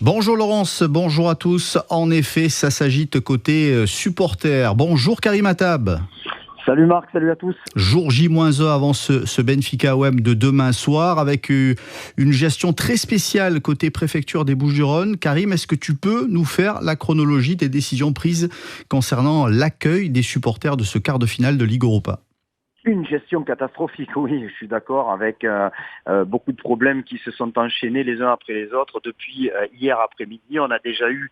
Bonjour Laurence, bonjour à tous. En effet, ça s'agite côté supporter. Bonjour Karim Attab. Salut Marc, salut à tous. Jour J-1 avant ce Benfica OM de demain soir avec une gestion très spéciale côté préfecture des Bouches-du-Rhône. Karim, est-ce que tu peux nous faire la chronologie des décisions prises concernant l'accueil des supporters de ce quart de finale de Ligue Europa ? Une gestion catastrophique, oui, je suis d'accord, avec beaucoup de problèmes qui se sont enchaînés les uns après les autres. Depuis hier après-midi, on a déjà eu,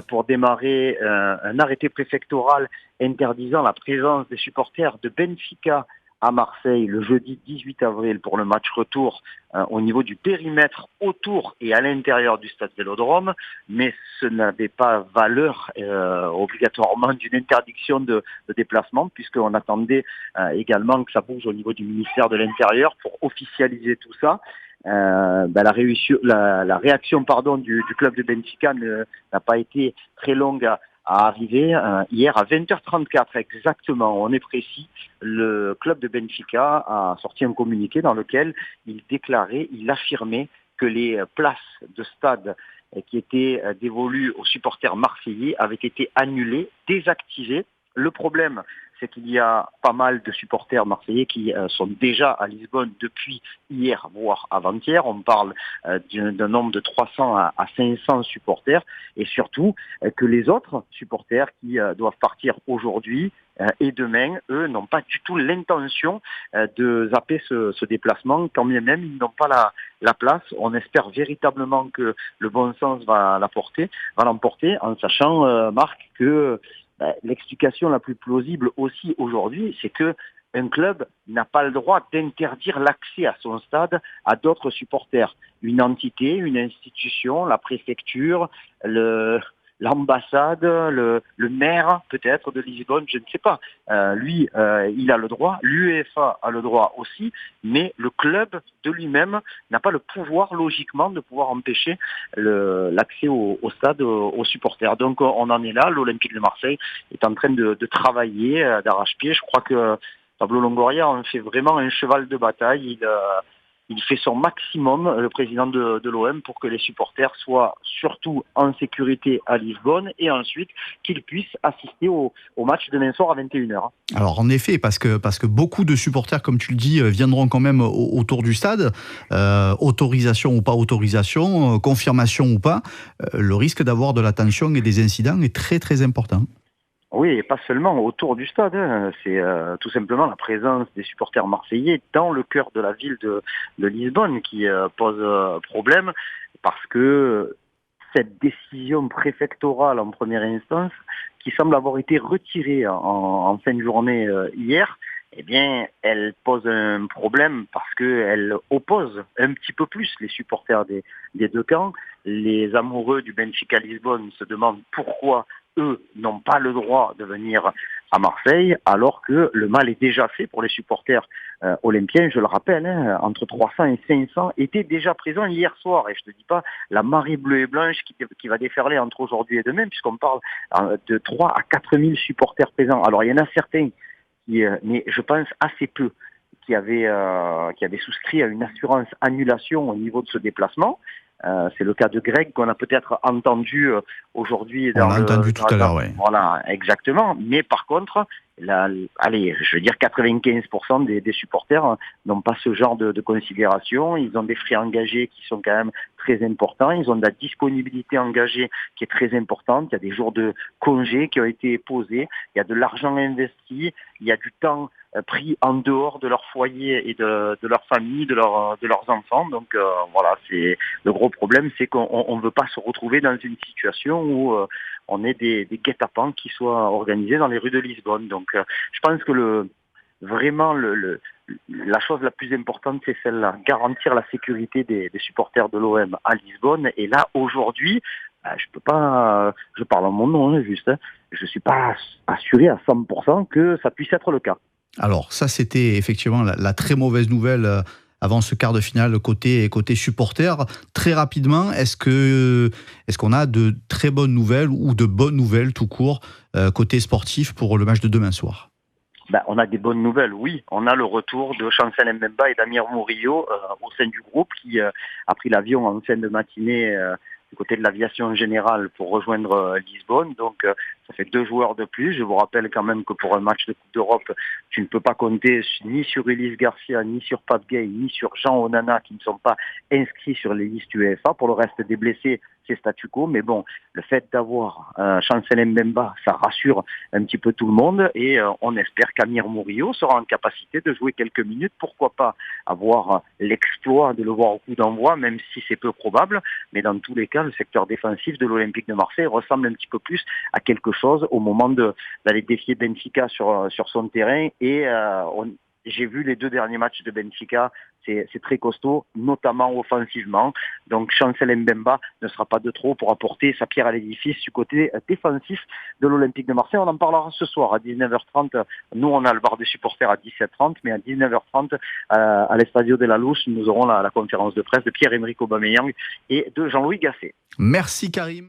pour démarrer, un arrêté préfectoral interdisant la présence des supporters de Benfica à Marseille le jeudi 18 avril pour le match retour au niveau du périmètre autour et à l'intérieur du stade Vélodrome, mais ce n'avait pas valeur obligatoirement d'une interdiction de déplacement, puisqu'on attendait également que ça bouge au niveau du ministère de l'Intérieur pour officialiser tout ça. La réaction du club de Benfica n'a pas été très longue à arriver. Hier à 20h34 exactement, on est précis, le club de Benfica a sorti un communiqué dans lequel il affirmait que les places de stade qui étaient dévolues aux supporters marseillais avaient été annulées, désactivées. Le problème, c'est qu'il y a pas mal de supporters marseillais qui sont déjà à Lisbonne depuis hier, voire avant-hier. On parle d'un nombre de 300 à 500 supporters, et surtout que les autres supporters qui doivent partir aujourd'hui et demain, eux, n'ont pas du tout l'intention de zapper ce déplacement, quand bien même ils n'ont pas la place. On espère véritablement que le bon sens va l'emporter, en sachant, Marc, que l'explication la plus plausible aussi aujourd'hui, c'est que un club n'a pas le droit d'interdire l'accès à son stade à d'autres supporters. Une entité, une institution, la préfecture, l'ambassade, le maire peut-être de Lisbonne, je ne sais pas. Il a le droit, l'UEFA a le droit aussi, mais le club de lui-même n'a pas le pouvoir logiquement de pouvoir empêcher l'accès au stade aux supporters. Donc on en est là, l'Olympique de Marseille est en train de travailler d'arrache-pied. Je crois que Pablo Longoria en fait vraiment un cheval de bataille. Il fait son maximum, le président de l'OM, pour que les supporters soient surtout en sécurité à Lisbonne, et ensuite qu'ils puissent assister au match demain soir à 21h. Alors en effet, parce que beaucoup de supporters, comme tu le dis, viendront quand même autour du stade, autorisation ou pas autorisation, confirmation ou pas, le risque d'avoir de la tension et des incidents est très très important. Oui, et pas seulement autour du stade, c'est tout simplement la présence des supporters marseillais dans le cœur de la ville de Lisbonne qui pose problème, parce que cette décision préfectorale en première instance, qui semble avoir été retirée en fin de journée hier, eh bien, elle pose un problème parce qu'elle oppose un petit peu plus les supporters des deux camps. Les amoureux du Benfica Lisbonne se demandent pourquoi eux n'ont pas le droit de venir à Marseille, alors que le mal est déjà fait pour les supporters olympiens. Je le rappelle, entre 300 et 500 étaient déjà présents hier soir. Et je ne te dis pas la marée bleue et blanche qui va déferler entre aujourd'hui et demain, puisqu'on parle de 3 à 4 000 supporters présents. Alors il y en a certains, mais je pense assez peu, qui avaient souscrit à une assurance annulation au niveau de ce déplacement. C'est le cas de Greg qu'on a peut-être entendu aujourd'hui. On l'a entendu tout à l'heure, oui. Voilà, exactement. Mais par contre, je veux dire 95% des supporters n'ont pas ce genre de considération. Ils ont des frais engagés qui sont quand même très importants. Ils ont de la disponibilité engagée qui est très importante. Il y a des jours de congé qui ont été posés. Il y a de l'argent investi. Il y a du temps pris en dehors de leur foyer et de leur famille, de leurs enfants. Donc voilà, c'est le gros problème, c'est qu'on ne veut pas se retrouver dans une situation où on ait des guet-apens qui soient organisés dans les rues de Lisbonne. Donc je pense que la chose la plus importante, c'est celle-là, garantir la sécurité des supporters de l'OM à Lisbonne. Et là, aujourd'hui, je peux pas, je parle en mon nom, juste, je suis pas assuré à 100% que ça puisse être le cas. Alors ça, c'était effectivement la très mauvaise nouvelle avant ce quart de finale côté supporter. Très rapidement, est-ce qu'on a de très bonnes nouvelles ou de bonnes nouvelles tout court côté sportif pour le match de demain soir? On a des bonnes nouvelles, oui. On a le retour de Chancel Mbemba et d'Amir Murillo au sein du groupe qui a pris l'avion en fin de matinée du côté de l'aviation générale pour rejoindre Lisbonne. Donc ça fait 2 joueurs de plus. Je vous rappelle quand même que pour un match de Coupe d'Europe, tu ne peux pas compter ni sur Ulysse Garcia, ni sur Pape Gueye, ni sur Jean Onana qui ne sont pas inscrits sur les listes UEFA. Pour le reste des blessés, c'est statu quo. Mais bon, le fait d'avoir Chancel Mbemba, ça rassure un petit peu tout le monde. Et on espère qu'Amir Murillo sera en capacité de jouer quelques minutes. Pourquoi pas avoir l'exploit de le voir au coup d'envoi, même si c'est peu probable. Mais dans tous les cas, le secteur défensif de l'Olympique de Marseille ressemble un petit peu plus à quelque chose au moment d'aller défier Benfica sur son terrain. Et j'ai vu les 2 derniers matchs de Benfica, c'est très costaud, notamment offensivement. Donc Chancel Mbemba ne sera pas de trop pour apporter sa pierre à l'édifice du côté défensif de l'Olympique de Marseille. On en parlera ce soir à 19h30. Nous, on a le bar des supporters à 17h30, mais à 19h30, à l'Estadio de la Luz, nous aurons la conférence de presse de Pierre-Emerick Aubameyang et de Jean-Louis Gasset. Merci Karim.